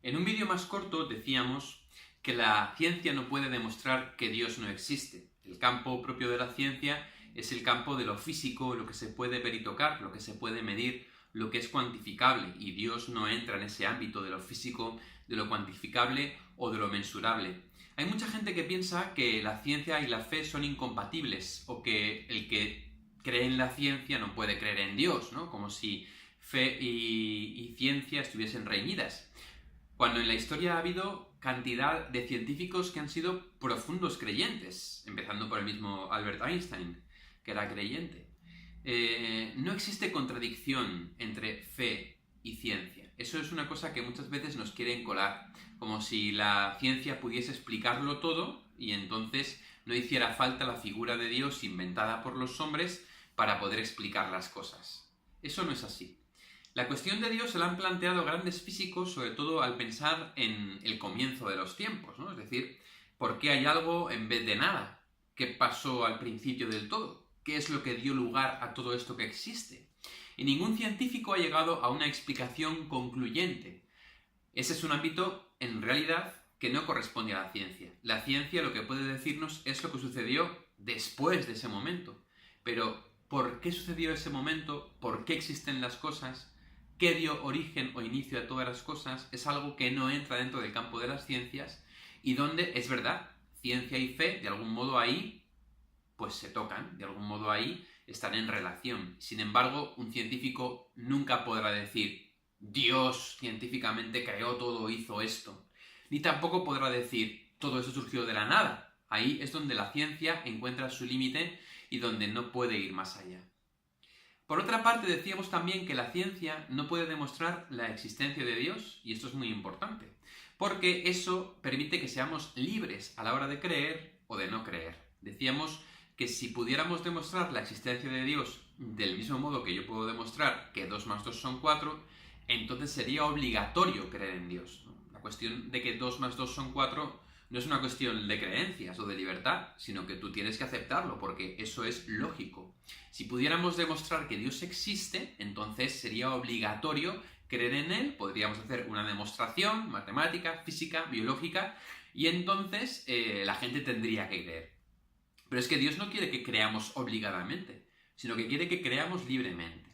En un vídeo más corto decíamos que la ciencia no puede demostrar que Dios no existe. El campo propio de la ciencia es el campo de lo físico, lo que se puede ver y tocar, lo que se puede medir, lo que es cuantificable, y Dios no entra en ese ámbito de lo físico, de lo cuantificable o de lo mensurable. Hay mucha gente que piensa que la ciencia y la fe son incompatibles, o que el que cree en la ciencia no puede creer en Dios, ¿no? Como si fe y ciencia estuviesen reñidas. Cuando en la historia ha habido cantidad de científicos que han sido profundos creyentes, empezando por el mismo Albert Einstein, que era creyente. No existe contradicción entre fe y ciencia. Eso es una cosa que muchas veces nos quieren colar, como si la ciencia pudiese explicarlo todo y entonces no hiciera falta la figura de Dios inventada por los hombres para poder explicar las cosas. Eso no es así. La cuestión de Dios se la han planteado grandes físicos, sobre todo al pensar en el comienzo de los tiempos, ¿no? Es decir, ¿por qué hay algo en vez de nada? ¿Qué pasó al principio del todo? ¿Qué es lo que dio lugar a todo esto que existe? Y ningún científico ha llegado a una explicación concluyente. Ese es un ámbito, en realidad, que no corresponde a la ciencia. La ciencia lo que puede decirnos es lo que sucedió después de ese momento. Pero, ¿por qué sucedió ese momento? ¿Por qué existen las cosas? ¿Qué dio origen o inicio a todas las cosas? Es algo que no entra dentro del campo de las ciencias y donde, es verdad, ciencia y fe, de algún modo ahí, pues se tocan, de algún modo ahí están en relación. Sin embargo, un científico nunca podrá decir Dios científicamente creó todo, hizo esto. Ni tampoco podrá decir todo eso surgió de la nada. Ahí es donde la ciencia encuentra su límite y donde no puede ir más allá. Por otra parte, decíamos también que la ciencia no puede demostrar la existencia de Dios, y esto es muy importante, porque eso permite que seamos libres a la hora de creer o de no creer. Decíamos que si pudiéramos demostrar la existencia de Dios del mismo modo que yo puedo demostrar que 2 más 2 son 4, entonces sería obligatorio creer en Dios, ¿no? La cuestión de que 2 más 2 son 4 no es una cuestión de creencias o de libertad, sino que tú tienes que aceptarlo, porque eso es lógico. Si pudiéramos demostrar que Dios existe, entonces sería obligatorio creer en Él, podríamos hacer una demostración matemática, física, biológica, y entonces la gente tendría que creer. Pero es que Dios no quiere que creamos obligadamente, sino que quiere que creamos libremente.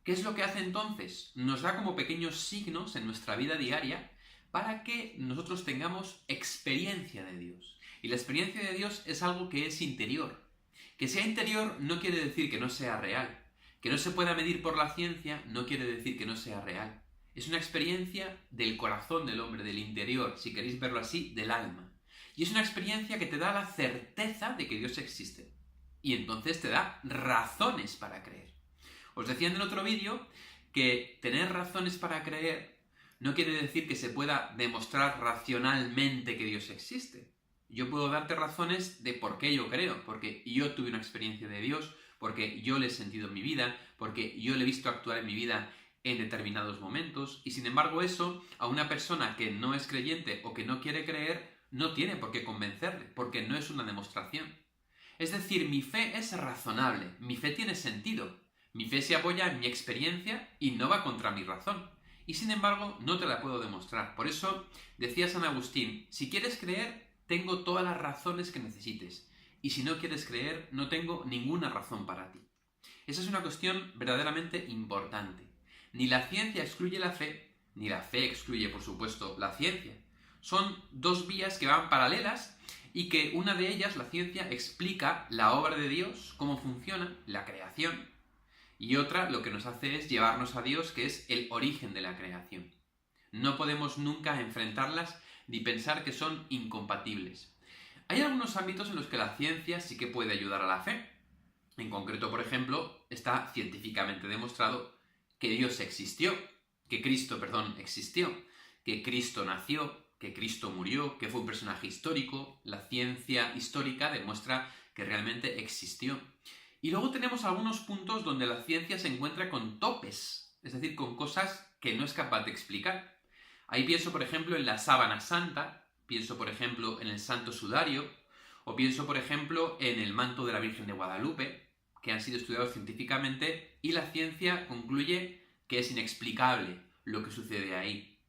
¿Qué es lo que hace entonces? Nos da como pequeños signos en nuestra vida diaria para que nosotros tengamos experiencia de Dios. Y la experiencia de Dios es algo que es interior. Que sea interior no quiere decir que no sea real. Que no se pueda medir por la ciencia no quiere decir que no sea real. Es una experiencia del corazón del hombre, del interior, si queréis verlo así, del alma. Y es una experiencia que te da la certeza de que Dios existe. Y entonces te da razones para creer. Os decía en el otro vídeo que tener razones para creer no quiere decir que se pueda demostrar racionalmente que Dios existe. Yo puedo darte razones de por qué yo creo, porque yo tuve una experiencia de Dios, porque yo le he sentido en mi vida, porque yo le he visto actuar en mi vida en determinados momentos, y sin embargo eso a una persona que no es creyente o que no quiere creer no tiene por qué convencerle, porque no es una demostración. Es decir, mi fe es razonable, mi fe tiene sentido, mi fe se apoya en mi experiencia y no va contra mi razón. Y sin embargo, no te la puedo demostrar. Por eso decía San Agustín, si quieres creer, tengo todas las razones que necesites. Y si no quieres creer, no tengo ninguna razón para ti. Esa es una cuestión verdaderamente importante. Ni la ciencia excluye la fe, ni la fe excluye, por supuesto, la ciencia. Son dos vías que van paralelas y que una de ellas, la ciencia, explica la obra de Dios, cómo funciona, la creación, y otra lo que nos hace es llevarnos a Dios, que es el origen de la creación. No podemos nunca enfrentarlas ni pensar que son incompatibles. Hay algunos ámbitos en los que la ciencia sí que puede ayudar a la fe. En concreto, por ejemplo, está científicamente demostrado que Dios existió, que Cristo, existió, que Cristo nació, que Cristo murió, que fue un personaje histórico. La ciencia histórica demuestra que realmente existió. Y luego tenemos algunos puntos donde la ciencia se encuentra con topes, es decir, con cosas que no es capaz de explicar. Ahí pienso, por ejemplo, en la sábana santa, pienso, por ejemplo, en el santo sudario, o pienso, por ejemplo, en el manto de la Virgen de Guadalupe, que han sido estudiados científicamente, y la ciencia concluye que es inexplicable lo que sucede ahí.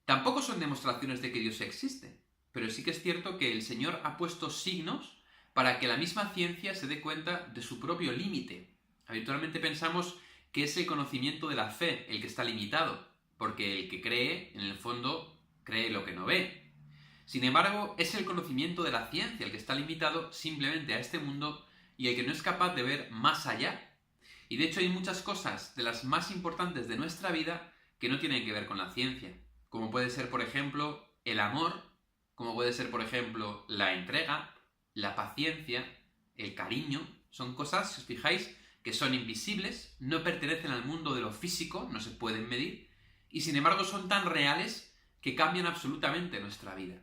Tampoco son demostraciones de que Dios existe, pero sí que es cierto que el Señor ha puesto signos para que la misma ciencia se dé cuenta de su propio límite. Habitualmente pensamos que es el conocimiento de la fe el que está limitado, porque el que cree, en el fondo, cree lo que no ve. Sin embargo, es el conocimiento de la ciencia el que está limitado simplemente a este mundo y el que no es capaz de ver más allá. Y de hecho hay muchas cosas de las más importantes de nuestra vida que no tienen que ver con la ciencia, como puede ser, por ejemplo, el amor, como puede ser, por ejemplo, la entrega, la paciencia, el cariño. Son cosas, si os fijáis, que son invisibles, no pertenecen al mundo de lo físico, no se pueden medir, y sin embargo son tan reales que cambian absolutamente nuestra vida.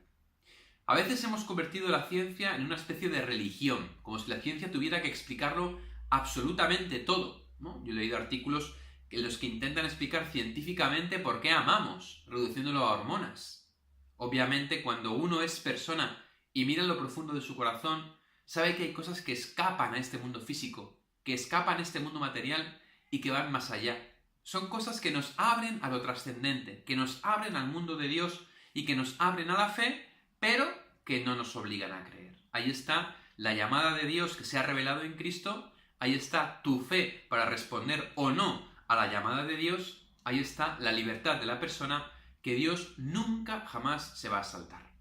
A veces hemos convertido la ciencia en una especie de religión, como si la ciencia tuviera que explicarlo absolutamente todo, ¿no? Yo he leído artículos en los que intentan explicar científicamente por qué amamos, reduciéndolo a hormonas. Obviamente, cuando uno es persona y mira en lo profundo de su corazón, sabe que hay cosas que escapan a este mundo físico, que escapan a este mundo material y que van más allá. Son cosas que nos abren a lo trascendente, que nos abren al mundo de Dios y que nos abren a la fe, pero que no nos obligan a creer. Ahí está la llamada de Dios que se ha revelado en Cristo, ahí está tu fe para responder o no a la llamada de Dios, ahí está la libertad de la persona que Dios nunca jamás se va a saltar.